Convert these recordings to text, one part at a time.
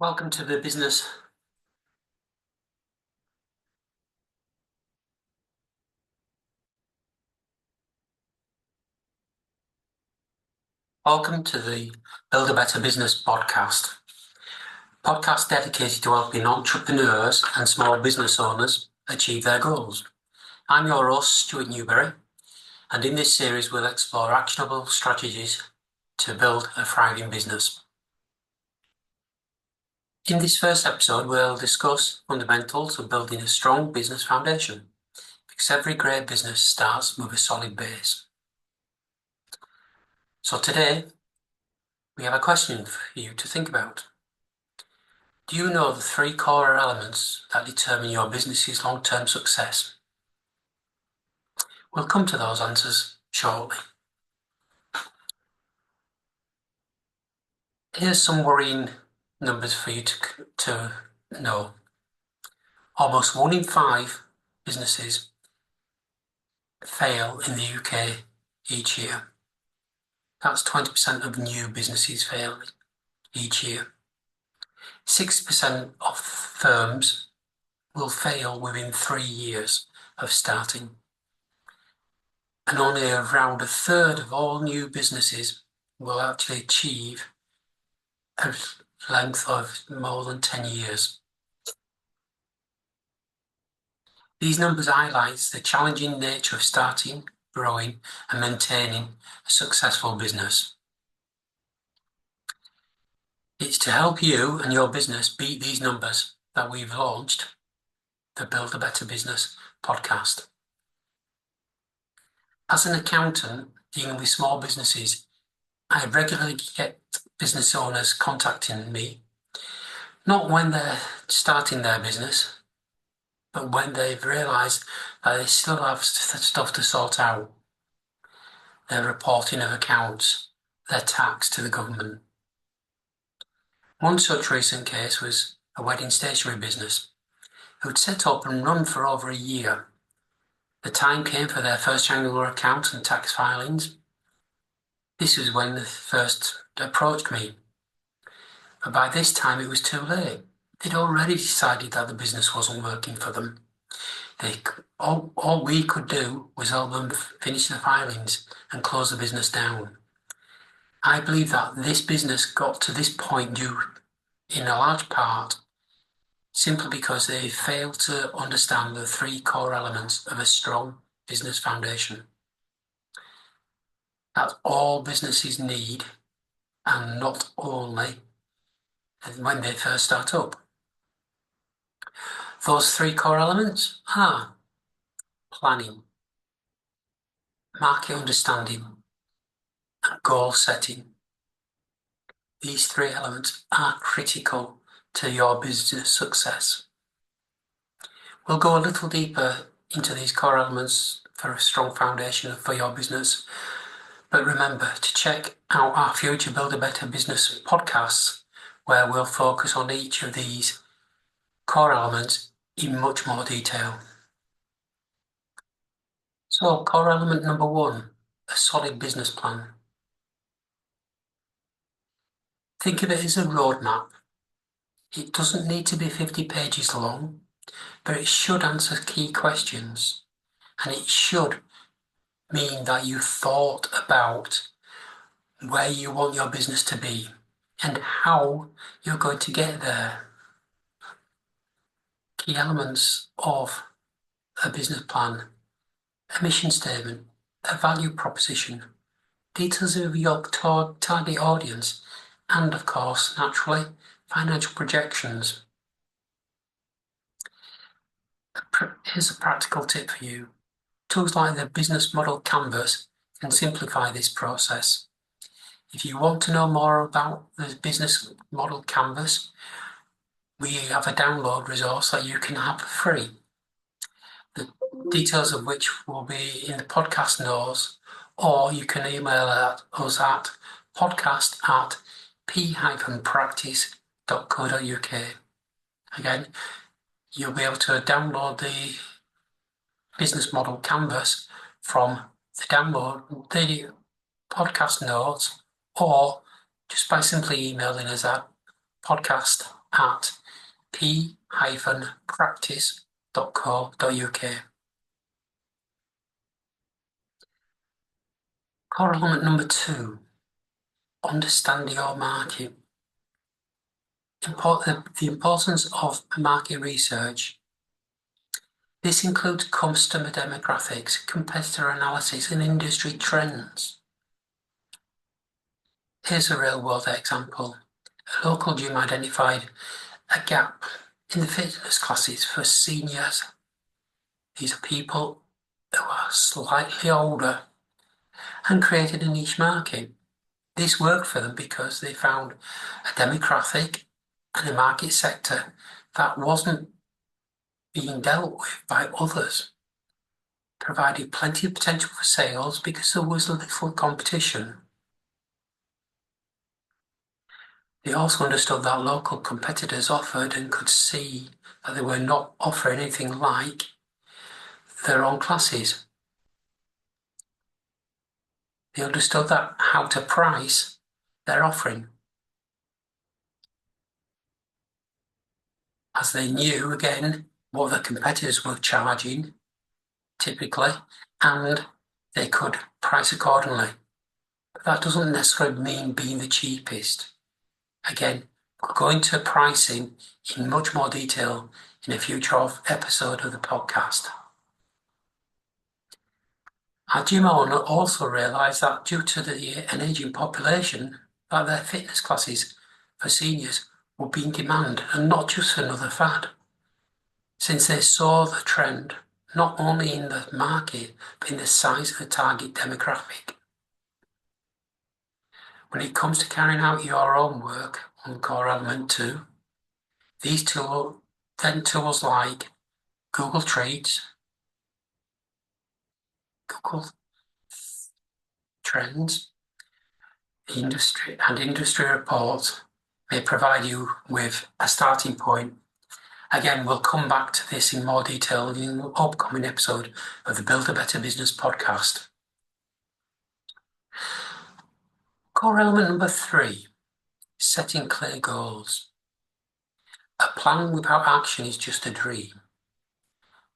Welcome to the business. Welcome to the Build a Better Business podcast. Podcast dedicated to helping entrepreneurs and small business owners achieve their goals. I'm your host, Stuart Newberry, and in this series we'll explore actionable strategies to build a thriving business. In this first episode, we'll discuss fundamentals of building a strong business foundation, because every great business starts with a solid base. So today, we have a question for you to think about. Do you know the 3 core elements that determine your business's long-term success? We'll come to those answers shortly. Here's some worrying numbers for you to know. Almost 1 in 5 businesses fail in the UK each year. That's 20% of new businesses failing each year. 6% of firms will fail within 3 years of starting. And only around a third of all new businesses will actually achieve a length of more than 10 years. These numbers highlight the challenging nature of starting, growing, and maintaining a successful business. It's to help you and your business beat these numbers that we've launched the Build a Better Business podcast. As an accountant dealing with small businesses, I regularly get business owners contacting me, not when they're starting their business, but when they've realised that they still have stuff to sort out. Their reporting of accounts, their tax to the government. One such recent case was a wedding stationery business who'd set up and run for over a year. The time came for their first annual account and tax filings. This was when they first approached me. But by this time it was too late. They'd already decided that the business wasn't working for them. All we could do was help them finish the filings and close the business down. I believe that this business got to this point due, in a large part, simply because they failed to understand the 3 core elements of a strong business foundation. That's all businesses need, and not only when they first start up. Those 3 core elements are planning, market understanding, and goal setting. These 3 elements are critical to your business success. We'll go a little deeper into these core elements for a strong foundation for your business. But remember to check out our future Build a Better Business podcasts, where we'll focus on each of these core elements in much more detail. So, core element number 1, a solid business plan. Think of it as a roadmap. It doesn't need to be 50 pages long, but it should answer key questions, and it should mean that you thought about where you want your business to be and how you're going to get there. Key elements of a business plan: a mission statement, a value proposition, details of your target audience, and of course, naturally, financial projections. Here's a practical tip for you. Tools like the business model canvas can simplify this process. If you want to know more about the business model canvas, we have a download resource that you can have for free. The details of which will be in the podcast notes, or you can email us at podcast@p-practice.co.uk. Again, you'll be able to download the business model canvas from the podcast notes, or just by simply emailing us at podcast at p-practice.co.uk. Core element number 2, understand your market. The importance of market research. This includes customer demographics, competitor analysis, and industry trends. Here's a real-world example. A local gym identified a gap in the fitness classes for seniors. These are people who are slightly older, and created a niche market. This worked for them because they found a demographic and a market sector that wasn't being dealt with by others, provided plenty of potential for sales because there was little competition. They also understood that local competitors offered and could see that they were not offering anything like their own classes. They understood that how to price their offering, as they knew, again, what the competitors were charging, typically, and they could price accordingly. But that doesn't necessarily mean being the cheapest. Again, we'll go into pricing in much more detail in a future episode of the podcast. Our gym owner also realised that due to an ageing population, that their fitness classes for seniors would be in demand and not just another fad. Since they saw the trend not only in the market but in the size of the target demographic. When it comes to carrying out your own work on core element 2, these tools like Google Trends, Google Trends, industry reports may provide you with a starting point. Again, we'll come back to this in more detail in an upcoming episode of the Build a Better Business podcast. Core element number 3, setting clear goals. A plan without action is just a dream.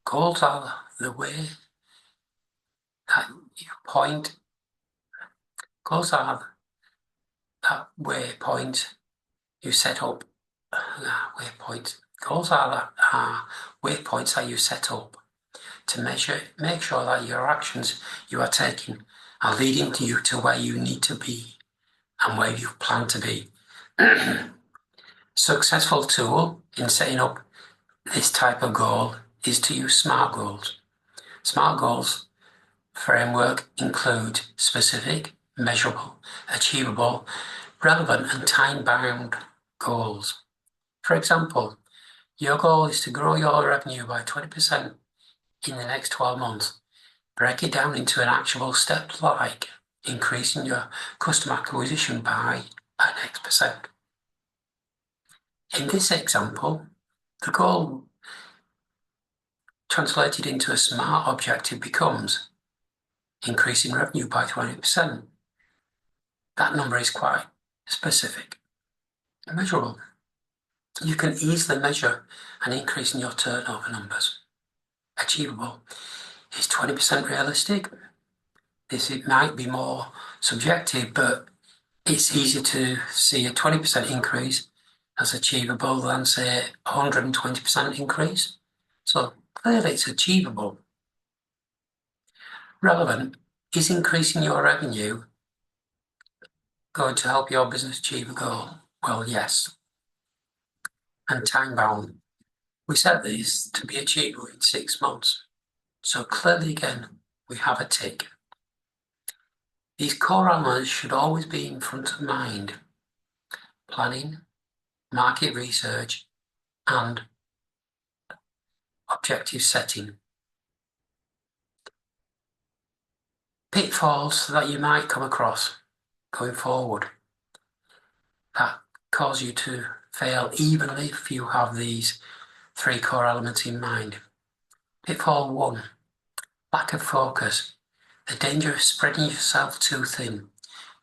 Goals are the way that you point. Goals are that waypoint you set up. Goals are waypoints that you set up to make sure that your actions you are taking are leading you to where you need to be and where you plan to be. Successful tool in setting up this type of goal is to use SMART goals. SMART goals framework include specific, measurable, achievable, relevant and time-bound goals. For example, your goal is to grow your revenue by 20% in the next 12 months. Break it down into an actionable step like increasing your customer acquisition by an X%. In this example, the goal translated into a SMART objective becomes increasing revenue by 20%. That number is quite specific and measurable. You can easily measure an increase in your turnover numbers. Achievable is 20% realistic. It might be more subjective, but it's easier to see a 20% increase as achievable than, say, 120% increase. So clearly it's achievable. Relevant is increasing your revenue going to help your business achieve a goal? Well, yes. And time-bound. We set these to be achievable in 6 months. So clearly, again, we have a tick. These core elements should always be in front of mind. Planning, market research, and objective setting. Pitfalls that you might come across going forward that cause you to fail evenly if you have these 3 core elements in mind. Pitfall 1, lack of focus. The danger of spreading yourself too thin,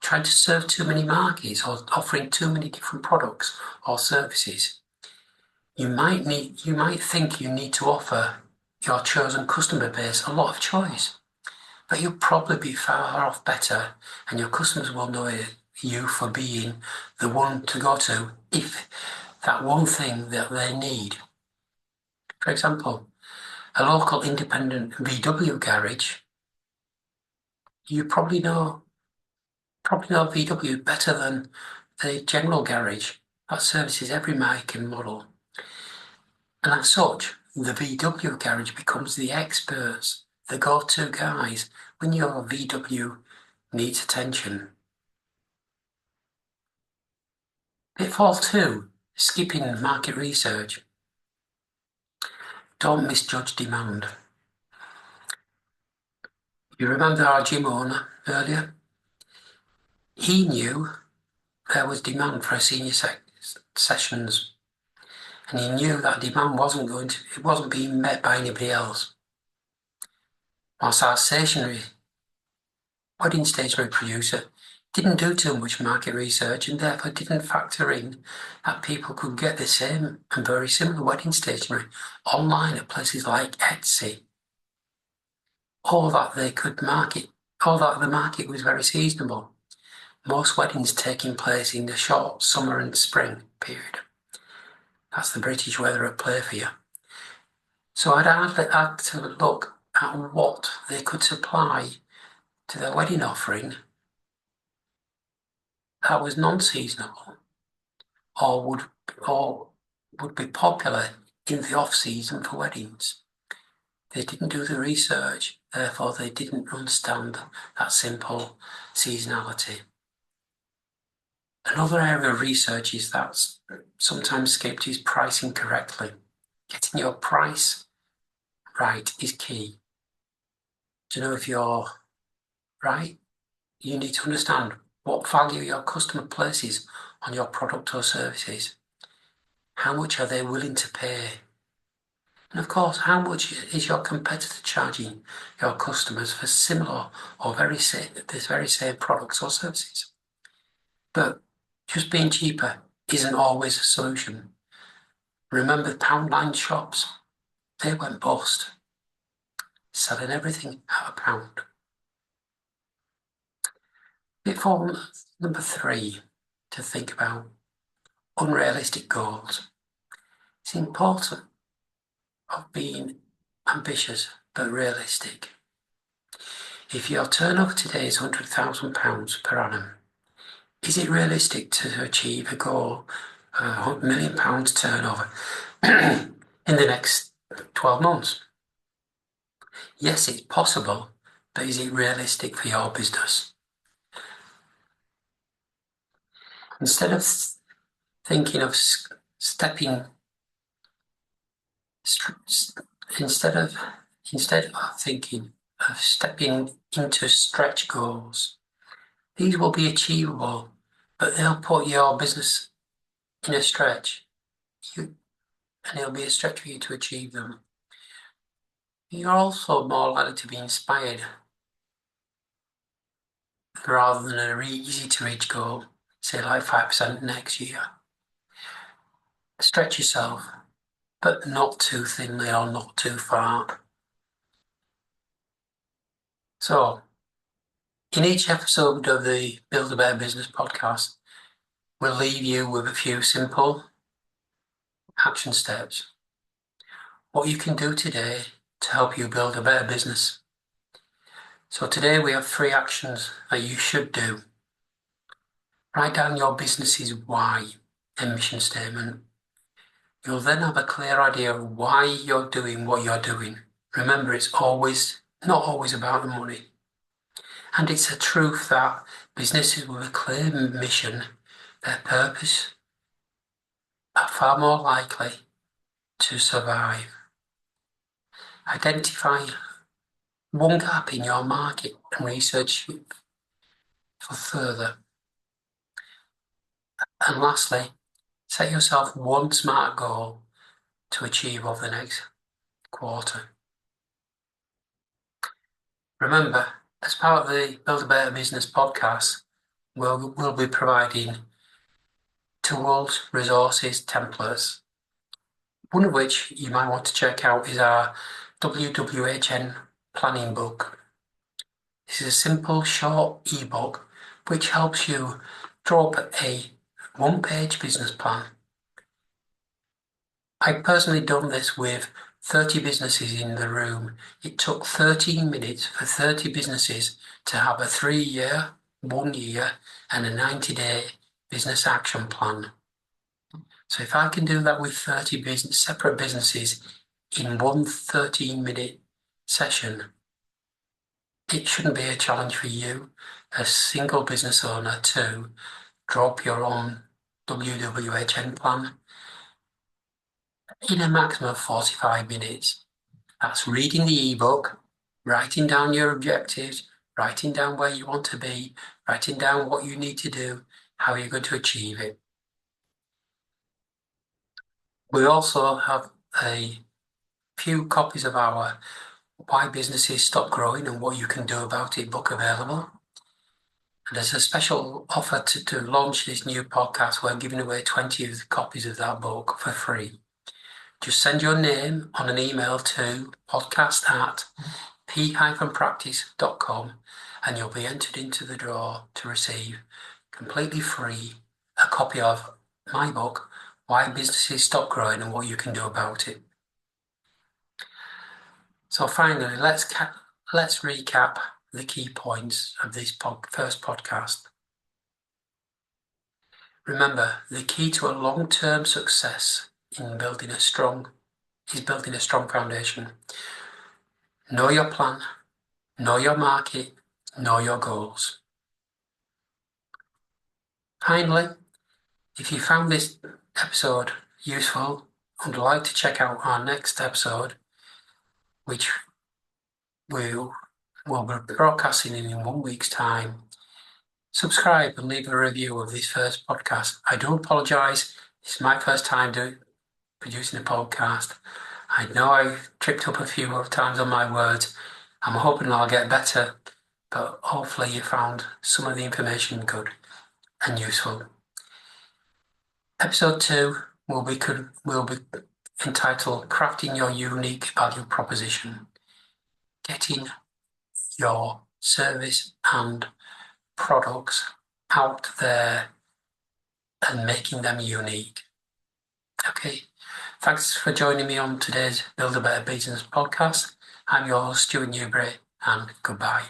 trying to serve too many markets or offering too many different products or services. You might think you need to offer your chosen customer base a lot of choice, but you'll probably be far off better, and your customers will know you for being the one to go to if that one thing that they need. For example, a local independent VW garage, you probably know VW better than the general garage that services every make and model. And as such, the VW garage becomes the experts, the go-to guys when your VW needs attention. Pitfall 2, skipping market research. Don't misjudge demand. You remember our gym owner earlier? He knew there was demand for senior sessions, and he knew that demand it wasn't being met by anybody else. Whilst our wedding stationery producer didn't do too much market research and therefore didn't factor in that people could get the same and very similar wedding stationery online at places like Etsy, or that the market was very seasonable. Most weddings taking place in the short summer and spring period. That's the British weather at play for you. So I'd had to look at what they could supply to their wedding offering that was non-seasonable or would be popular in the off-season for weddings. They didn't do the research, therefore they didn't understand that simple seasonality. Another area of research is that's sometimes skipped is pricing correctly. Getting your price right is key. To know if you're right, you need to understand what value your customer places on your product or services. How much are they willing to pay? And of course, how much is your competitor charging your customers for similar or this very same products or services? But just being cheaper isn't always a solution. Remember Poundline shops? They went bust, selling everything at a pound. Pitfall number 3 to think about: unrealistic goals. It's important of being ambitious but realistic. If your turnover today is £100,000 per annum, is it realistic to achieve a goal of £1 million turnover in the next 12 months? Yes, it's possible, but is it realistic for your business? Instead of thinking of stepping, instead of thinking of stepping into stretch goals, these will be achievable, but they'll put your business in a stretch, and it'll be a stretch for you to achieve them. You're also more likely to be inspired rather than a really easy to reach goal, say like 5% next year. Stretch yourself, but not too thinly or not too far. So, in each episode of the Build a Better Business podcast, we'll leave you with a few simple action steps. What you can do today to help you build a better business. So today we have 3 actions that you should do. Write down your business's why and mission statement. You'll then have a clear idea of why you're doing what you're doing. Remember, it's not always about the money. And it's a truth that businesses with a clear mission, their purpose, are far more likely to survive. Identify one gap in your market and research for further. And lastly, set yourself one SMART goal to achieve over the next quarter. Remember, as part of the Build a Better Business podcast, we'll be providing tools, resources, templates One of which you might want to check out is our WWHN planning book. This is a simple, short ebook which helps you draw up a one-page business plan. I personally done this with 30 businesses in the room. It took 13 minutes for 30 businesses to have a 3-year, 1 year, and a 90-day business action plan. So if I can do that with 30 separate businesses in one 13-minute session, it shouldn't be a challenge for you, a single business owner, to draw up your own WWHN plan in a maximum of 45 minutes. That's reading the ebook, writing down your objectives, writing down where you want to be, writing down what you need to do, how you're going to achieve it. We also have a few copies of our Why Businesses Stop Growing and What You Can Do About It book available. And as a special offer to launch this new podcast, we're giving away 20 copies of that book for free. Just send your name on an email to podcast@p-practice.com and you'll be entered into the draw to receive completely free a copy of my book, Why Businesses Stop Growing and What You Can Do About It. So finally, let's recap the key points of this first podcast. Remember, the key to a long-term success in building a strong foundation. Know your plan, know your market, know your goals. Finally, if you found this episode useful and would like to check out our next episode, which we'll be broadcasting in 1 week's time, subscribe and leave a review of this first podcast. I do apologise. It's my first time producing a podcast. I know I tripped up a few more times on my words. I'm hoping I'll get better, but hopefully you found some of the information good and useful. Episode 2 will be entitled Crafting Your Unique Value Proposition, getting your service and products out there and making them unique. Okay, thanks for joining me on today's Build a Better Business podcast. I'm your host, Stuart Newbury, and goodbye.